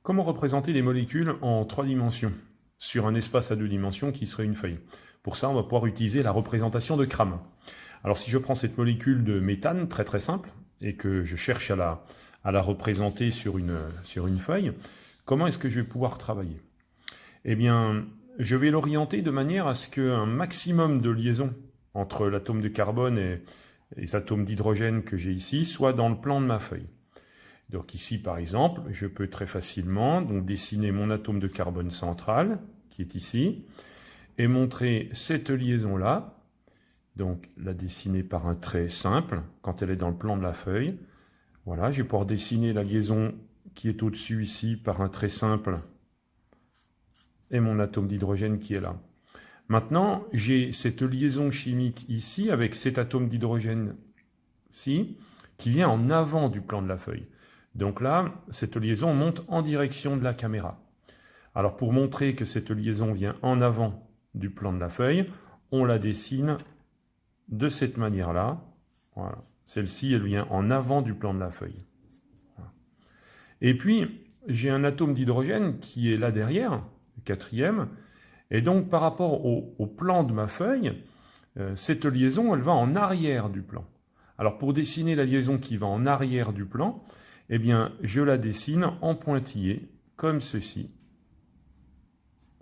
Comment représenter des molécules en 3 dimensions sur un espace à 2 dimensions qui serait une feuille? Pour ça, on va pouvoir utiliser la représentation de Cram. Alors si je prends cette molécule de méthane, très simple, et que je cherche à la représenter sur une feuille, comment est-ce que je vais pouvoir travailler? Eh bien, je vais l'orienter de manière à ce qu'un maximum de liaisons entre l'atome de carbone et les atomes d'hydrogène que j'ai ici soit dans le plan de ma feuille. Donc ici, par exemple, je peux très facilement donc, dessiner mon atome de carbone central, qui est ici, et montrer cette liaison-là, donc la dessiner par un trait simple, quand elle est dans le plan de la feuille. Voilà, je vais pouvoir dessiner la liaison qui est au-dessus ici par un trait simple, et mon atome d'hydrogène qui est là. Maintenant, j'ai cette liaison chimique ici, avec cet atome d'hydrogène-ci, qui vient en avant du plan de la feuille. Donc là, cette liaison monte en direction de la caméra. Alors pour montrer que cette liaison vient en avant du plan de la feuille, on la dessine de cette manière-là. Voilà. Celle-ci, elle vient en avant du plan de la feuille. Voilà. Et puis, j'ai un atome d'hydrogène qui est là derrière, le quatrième, et donc par rapport au plan de ma feuille, cette liaison, elle va en arrière du plan. Alors pour dessiner la liaison qui va en arrière du plan, eh bien, je la dessine en pointillé, comme ceci.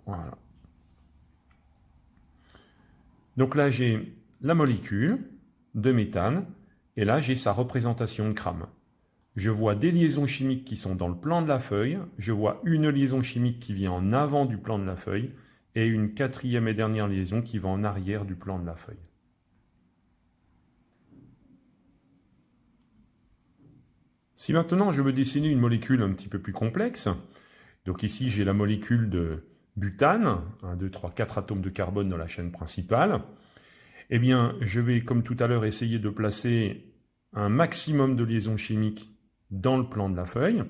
Voilà. Donc là, j'ai la molécule de méthane, et là, j'ai sa représentation de Cram. Je vois des liaisons chimiques qui sont dans le plan de la feuille, je vois une liaison chimique qui vient en avant du plan de la feuille, et une quatrième et dernière liaison qui va en arrière du plan de la feuille. Si maintenant je veux dessiner une molécule un petit peu plus complexe, donc ici j'ai la molécule de butane, 1, 2, 3, 4 atomes de carbone dans la chaîne principale, eh bien je vais comme tout à l'heure essayer de placer un maximum de liaisons chimiques dans le plan de la feuille.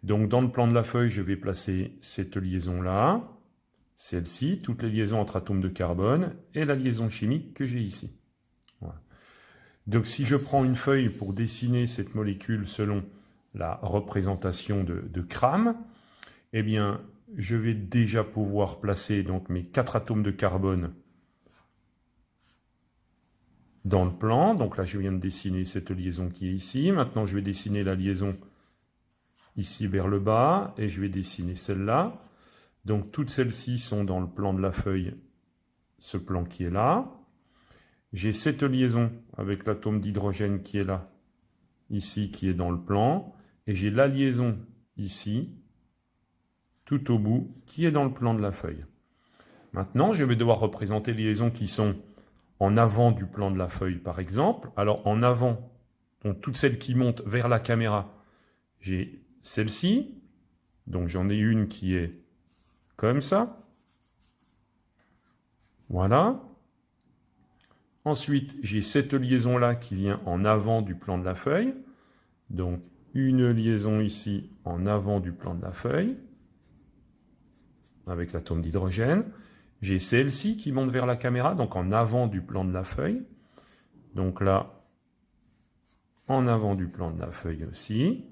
Donc dans le plan de la feuille, je vais placer cette liaison-là, celle-ci, toutes les liaisons entre atomes de carbone et la liaison chimique que j'ai ici. Voilà. Donc si je prends une feuille pour dessiner cette molécule selon la représentation de Cram, eh bien je vais déjà pouvoir placer donc mes 4 atomes de carbone dans le plan. Donc là je viens de dessiner cette liaison qui est ici. Maintenant je vais dessiner la liaison ici vers le bas et je vais dessiner celle-là. Donc toutes celles-ci sont dans le plan de la feuille, ce plan qui est là. J'ai cette liaison avec l'atome d'hydrogène qui est là, ici, qui est dans le plan. Et j'ai la liaison ici, tout au bout, qui est dans le plan de la feuille. Maintenant, je vais devoir représenter les liaisons qui sont en avant du plan de la feuille, par exemple. Alors, en avant, donc toutes celles qui montent vers la caméra, j'ai celle-ci. Donc, j'en ai une qui est comme ça. Voilà. Ensuite, j'ai cette liaison-là qui vient en avant du plan de la feuille. Donc, une liaison ici en avant du plan de la feuille, avec l'atome d'hydrogène. J'ai celle-ci qui monte vers la caméra, donc en avant du plan de la feuille. Donc là, en avant du plan de la feuille aussi.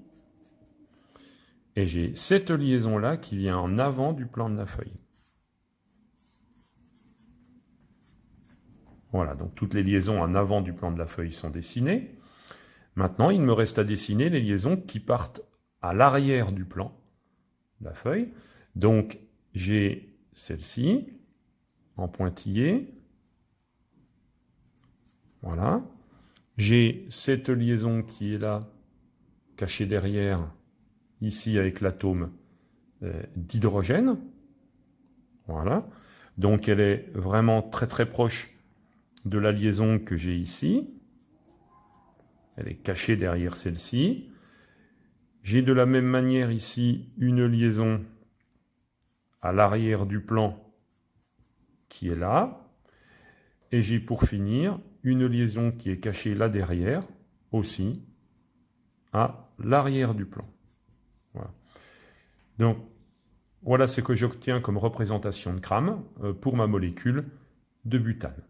Et j'ai cette liaison-là qui vient en avant du plan de la feuille. Voilà, donc toutes les liaisons en avant du plan de la feuille sont dessinées. Maintenant, il me reste à dessiner les liaisons qui partent à l'arrière du plan de la feuille. Donc, j'ai celle-ci en pointillé. Voilà. J'ai cette liaison qui est là, cachée derrière, ici avec l'atome d'hydrogène. Voilà. Donc, elle est vraiment très proche de la liaison que j'ai ici. Elle est cachée derrière celle-ci. J'ai de la même manière ici une liaison à l'arrière du plan qui est là. Et j'ai pour finir une liaison qui est cachée là derrière aussi à l'arrière du plan. Voilà. Donc voilà ce que j'obtiens comme représentation de Cram pour ma molécule de butane.